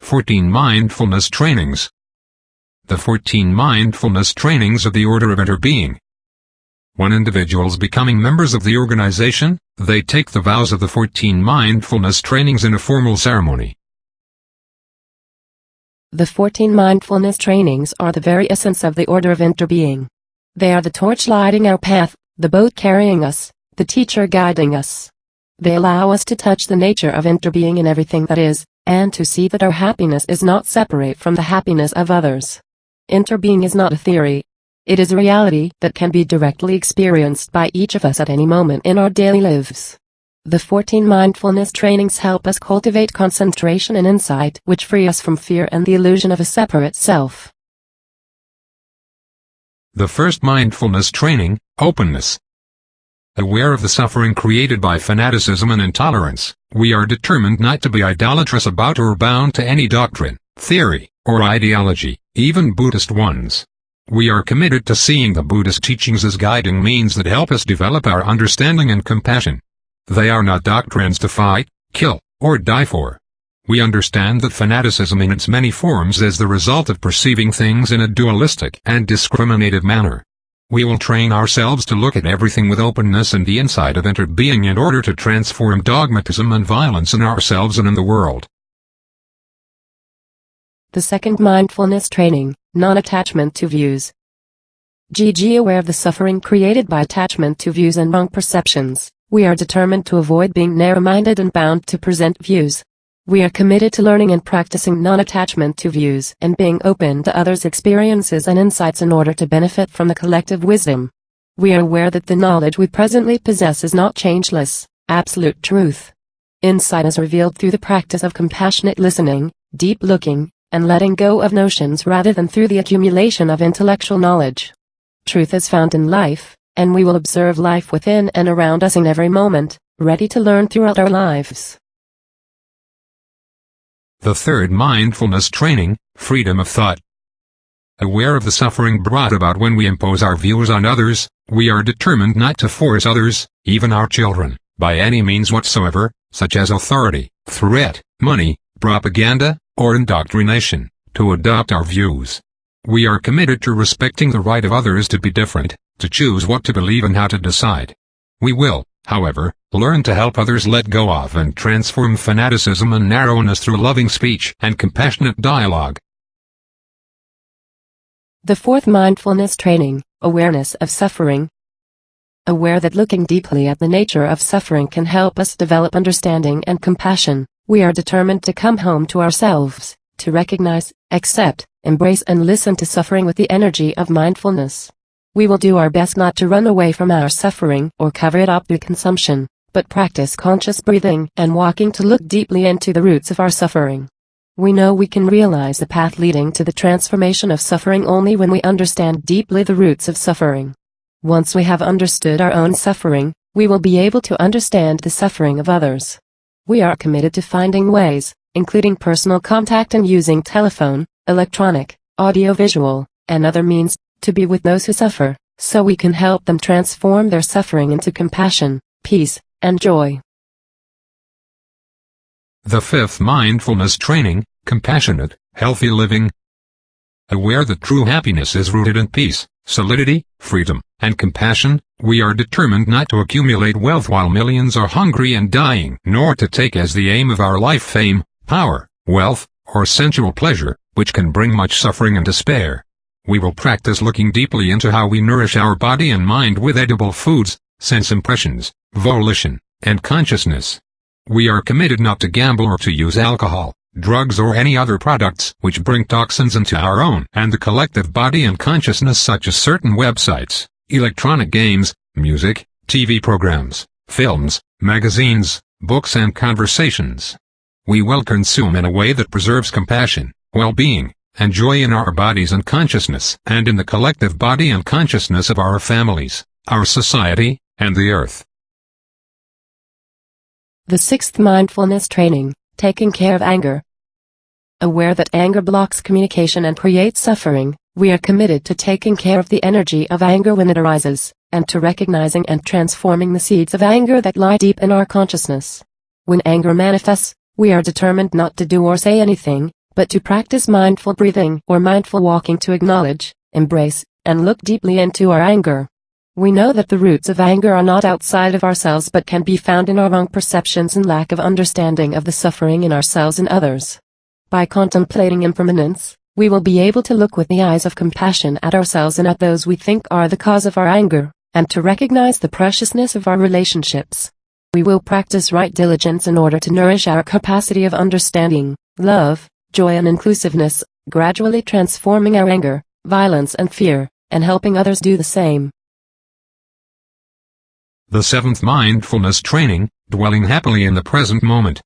14 Mindfulness Trainings. The 14 mindfulness trainings are the order of Interbeing. When individuals becoming members of the organization, they take the vows of the 14 mindfulness trainings in a formal ceremony. The 14 mindfulness trainings are the very essence of the order of Interbeing. They are the torch lighting our path, the boat carrying us, the teacher guiding us. They allow us to touch the nature of Interbeing in everything that is, and to see that our happiness is not separate from the happiness of others. Interbeing is not a theory. It is a reality that can be directly experienced by each of us at any moment in our daily lives. The 14 mindfulness trainings help us cultivate concentration and insight which free us from fear and the illusion of a separate self. The first mindfulness training, Openness. Aware of the suffering created by fanaticism and intolerance, we are determined not to be idolatrous about or bound to any doctrine, theory, or ideology, even Buddhist ones. We are committed to seeing the Buddhist teachings as guiding means that help us develop our understanding and compassion. They are not doctrines to fight, kill, or die for. We understand that fanaticism in its many forms is the result of perceiving things in a dualistic and discriminated manner. We will train ourselves to look at everything with openness and the insight of Interbeing in order to transform dogmatism and violence in ourselves and in the world. The second mindfulness training, non-attachment to views. Aware of the suffering created by attachment to views and wrong perceptions, we are determined to avoid being narrow-minded and bound to present views. We are committed to learning and practicing non-attachment to views and being open to others' experiences and insights in order to benefit from the collective wisdom. We are aware that the knowledge we presently possess is not changeless, absolute truth. Insight is revealed through the practice of compassionate listening, deep looking, and letting go of notions rather than through the accumulation of intellectual knowledge. Truth is found in life, and we will observe life within and around us in every moment, ready to learn throughout our lives. The third mindfulness training, freedom of thought. Aware of the suffering brought about when we impose our views on others, we are determined not to force others, even our children, by any means whatsoever, such as authority, threat, money, propaganda, or indoctrination, to adopt our views. We are committed to respecting the right of others to be different, to choose what to believe and how to decide. We will, however, learn to help others let go of and transform fanaticism and narrowness through loving speech and compassionate dialogue. The fourth mindfulness training, awareness of suffering. Aware that looking deeply at the nature of suffering can help us develop understanding and compassion, we are determined to come home to ourselves, to recognize, accept, embrace and listen to suffering with the energy of mindfulness. We will do our best not to run away from our suffering or cover it up through consumption, but practice conscious breathing and walking to look deeply into the roots of our suffering. We know we can realize the path leading to the transformation of suffering only when we understand deeply the roots of suffering. Once we have understood our own suffering, we will be able to understand the suffering of others. We are committed to finding ways, including personal contact and using telephone, electronic, audiovisual, and other means, to be with those who suffer, so we can help them transform their suffering into compassion, peace, and joy. The fifth mindfulness training, compassionate, healthy living. Aware that true happiness is rooted in peace, solidity, freedom, and compassion, we are determined not to accumulate wealth while millions are hungry and dying, nor to take as the aim of our life fame, power, wealth, or sensual pleasure, which can bring much suffering and despair. We will practice looking deeply into how we nourish our body and mind with edible foods, sense impressions, volition, and consciousness. We are committed not to gamble or to use alcohol, drugs or any other products which bring toxins into our own and the collective body and consciousness, such as certain websites, electronic games, music, TV programs, films, magazines, books and conversations. We will consume in a way that preserves compassion, well-being, and joy in our bodies and consciousness and in the collective body and consciousness of our families, our society, and the earth. The sixth mindfulness training, taking care of anger. Aware that anger blocks communication and creates suffering, we are committed to taking care of the energy of anger when it arises, and to recognizing and transforming the seeds of anger that lie deep in our consciousness. When anger manifests, we are determined not to do or say anything, but to practice mindful breathing or mindful walking to acknowledge, embrace, and look deeply into our anger. We know that the roots of anger are not outside of ourselves but can be found in our wrong perceptions and lack of understanding of the suffering in ourselves and others. By contemplating impermanence, we will be able to look with the eyes of compassion at ourselves and at those we think are the cause of our anger, and to recognize the preciousness of our relationships. We will practice right diligence in order to nourish our capacity of understanding, love, joy and inclusiveness, gradually transforming our anger, violence and fear, and helping others do the same. The seventh mindfulness training, dwelling happily in the present moment.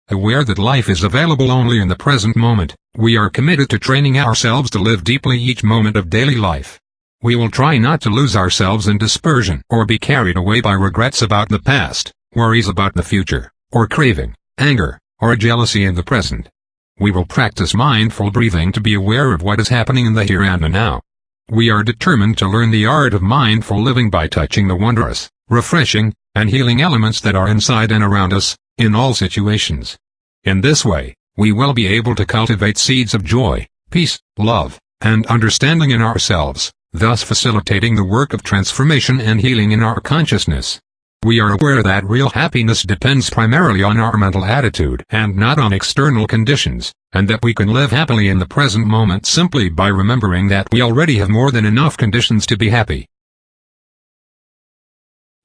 Aware that life is available only in the present moment, we are committed to training ourselves to live deeply each moment of daily life. We will try not to lose ourselves in dispersion or be carried away by regrets about the past, worries about the future, or craving, anger, or jealousy in the present. We will practice mindful breathing to be aware of what is happening in the here and the now. We are determined to learn the art of mindful living by touching the wondrous, refreshing, and healing elements that are inside and around us, in all situations. In this way, we will be able to cultivate seeds of joy, peace, love, and understanding in ourselves, thus facilitating the work of transformation and healing in our consciousness. We are aware that real happiness depends primarily on our mental attitude and not on external conditions, and that we can live happily in the present moment simply by remembering that we already have more than enough conditions to be happy.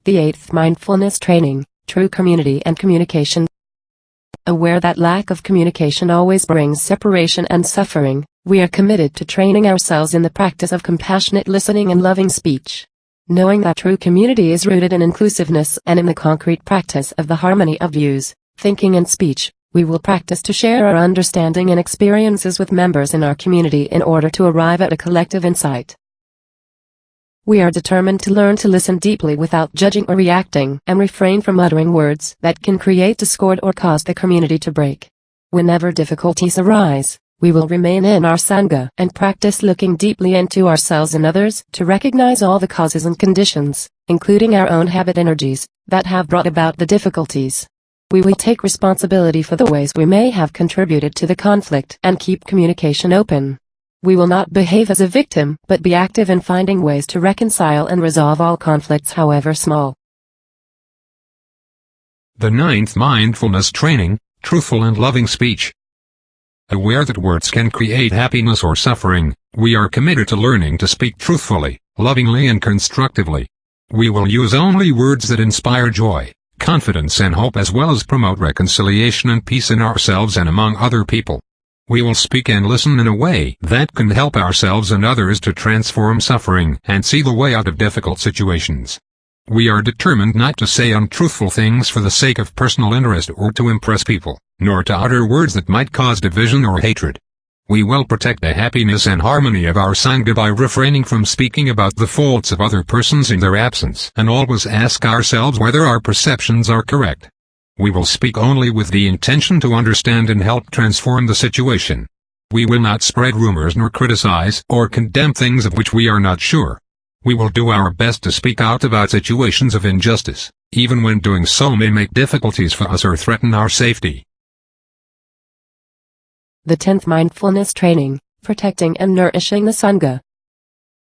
The eighth mindfulness training, true community and communication. Aware that lack of communication always brings separation and suffering, we are committed to training ourselves in the practice of compassionate listening and loving speech. Knowing that true community is rooted in inclusiveness and in the concrete practice of the harmony of views, thinking and speech, we will practice to share our understanding and experiences with members in our community in order to arrive at a collective insight. We are determined to learn to listen deeply without judging or reacting and refrain from uttering words that can create discord or cause the community to break. Whenever difficulties arise, we will remain in our sangha and practice looking deeply into ourselves and others to recognize all the causes and conditions, including our own habit energies, that have brought about the difficulties. We will take responsibility for the ways we may have contributed to the conflict and keep communication open. We will not behave as a victim but be active in finding ways to reconcile and resolve all conflicts however small. The ninth mindfulness training, truthful and loving speech. Aware that words can create happiness or suffering, we are committed to learning to speak truthfully, lovingly and constructively. We will use only words that inspire joy, confidence and hope as well as promote reconciliation and peace in ourselves and among other people. We will speak and listen in a way that can help ourselves and others to transform suffering and see the way out of difficult situations. We are determined not to say untruthful things for the sake of personal interest or to impress people, nor to utter words that might cause division or hatred. We will protect the happiness and harmony of our sangha by refraining from speaking about the faults of other persons in their absence and always ask ourselves whether our perceptions are correct. We will speak only with the intention to understand and help transform the situation. We will not spread rumors nor criticize or condemn things of which we are not sure. We will do our best to speak out about situations of injustice, even when doing so may make difficulties for us or threaten our safety. The 10th mindfulness training, protecting and nourishing the sangha.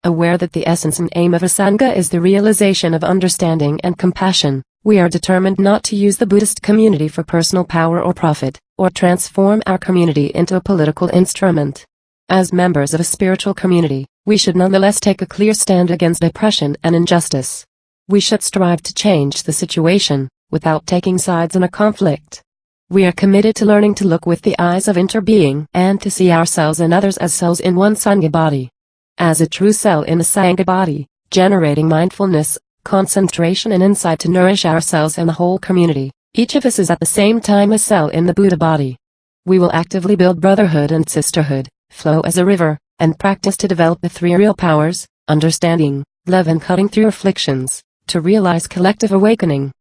Aware that the essence and aim of a sangha is the realization of understanding and compassion, we are determined not to use the Buddhist community for personal power or profit, or transform our community into a political instrument. As members of a spiritual community, we should nonetheless take a clear stand against oppression and injustice. We should strive to change the situation, without taking sides in a conflict. We are committed to learning to look with the eyes of interbeing and to see ourselves and others as cells in one sangha body. As a true cell in the sangha body, generating mindfulness, concentration and insight to nourish ourselves and the whole community, each of us is at the same time a cell in the Buddha body. We will actively build brotherhood and sisterhood, flow as a river, and practice to develop the three real powers, understanding, love and cutting through afflictions, to realize collective awakening.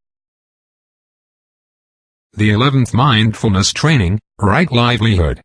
The 11th mindfulness training, right livelihood.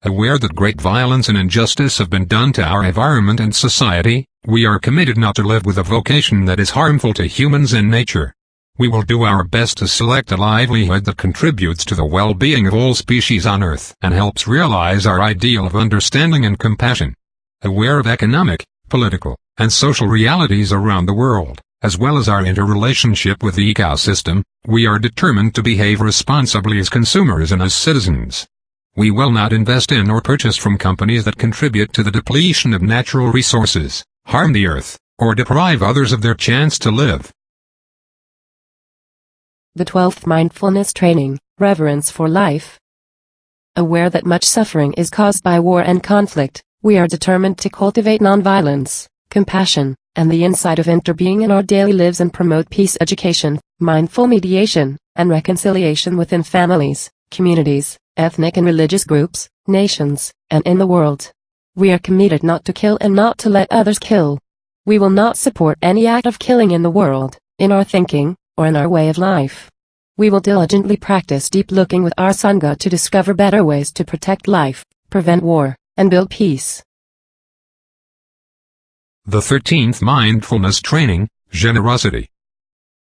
Aware that great violence and injustice have been done to our environment and society, we are committed not to live with a vocation that is harmful to humans and nature. We will do our best to select a livelihood that contributes to the well-being of all species on Earth and helps realize our ideal of understanding and compassion. Aware of economic, political, and social realities around the world, as well as our interrelationship with the ecosystem, we are determined to behave responsibly as consumers and as citizens. We will not invest in or purchase from companies that contribute to the depletion of natural resources, harm the earth, or deprive others of their chance to live. The 12th Mindfulness Training, Reverence for Life. Aware that much suffering is caused by war and conflict, we are determined to cultivate nonviolence, compassion, and the insight of interbeing in our daily lives and promote peace education, mindful mediation, and reconciliation within families, communities, ethnic and religious groups, nations, and in the world. We are committed not to kill and not to let others kill. We will not support any act of killing in the world, in our thinking, or in our way of life. We will diligently practice deep looking with our sangha to discover better ways to protect life, prevent war, and build peace. The 13th Mindfulness Training, Generosity.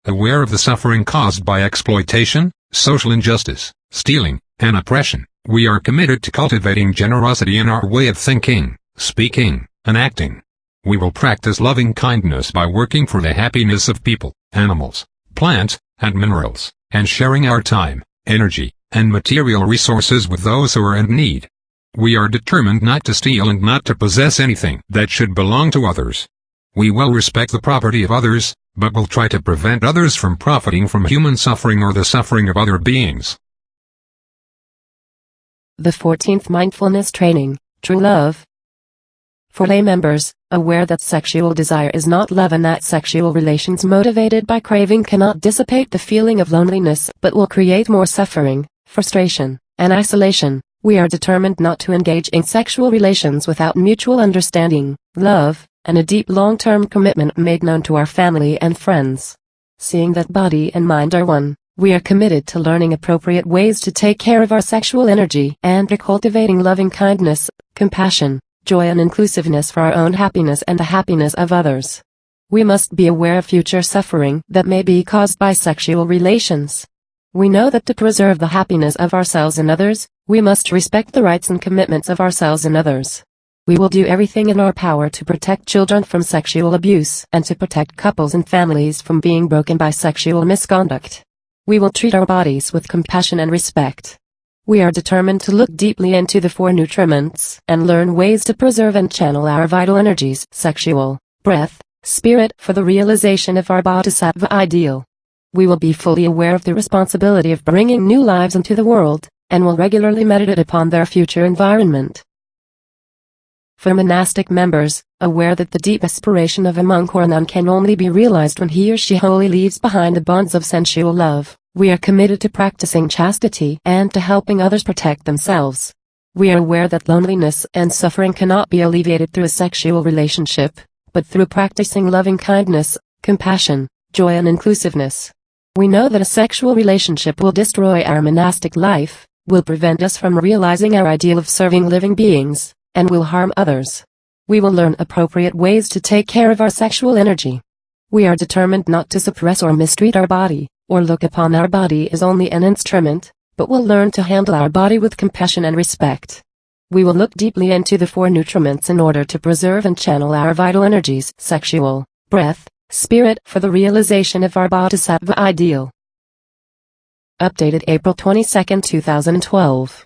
Aware of the suffering caused by exploitation, social injustice, stealing, and oppression, we are committed to cultivating generosity in our way of thinking, speaking, and acting. We will practice loving kindness by working for the happiness of people, animals, plants, and minerals, and sharing our time, energy, and material resources with those who are in need. We are determined not to steal and not to possess anything that should belong to others. We will respect the property of others, but will try to prevent others from profiting from human suffering or the suffering of other beings. The 14th Mindfulness Training, True Love. For lay members, aware that sexual desire is not love and that sexual relations motivated by craving cannot dissipate the feeling of loneliness but will create more suffering, frustration, and isolation, we are determined not to engage in sexual relations without mutual understanding, love, and a deep long-term commitment made known to our family and friends. Seeing that body and mind are one, we are committed to learning appropriate ways to take care of our sexual energy and to cultivating loving kindness, compassion, joy and inclusiveness for our own happiness and the happiness of others. We must be aware of future suffering that may be caused by sexual relations. We know that to preserve the happiness of ourselves and others, we must respect the rights and commitments of ourselves and others. We will do everything in our power to protect children from sexual abuse and to protect couples and families from being broken by sexual misconduct. We will treat our bodies with compassion and respect. We are determined to look deeply into the four nutriments and learn ways to preserve and channel our vital energies, sexual, breath, spirit, for the realization of our bodhisattva ideal. We will be fully aware of the responsibility of bringing new lives into the world, and will regularly meditate upon their future environment. For monastic members, aware that the deep aspiration of a monk or a nun can only be realized when he or she wholly leaves behind the bonds of sensual love, we are committed to practicing chastity and to helping others protect themselves. We are aware that loneliness and suffering cannot be alleviated through a sexual relationship, but through practicing loving kindness, compassion, joy and inclusiveness. We know that a sexual relationship will destroy our monastic life, will prevent us from realizing our ideal of serving living beings, and will harm others. We will learn appropriate ways to take care of our sexual energy. We are determined not to suppress or mistreat our body, or look upon our body as only an instrument, but will learn to handle our body with compassion and respect. We will look deeply into the four nutriments in order to preserve and channel our vital energies, sexual, breath, spirit, for the realization of our bodhisattva ideal. Updated April 22, 2012.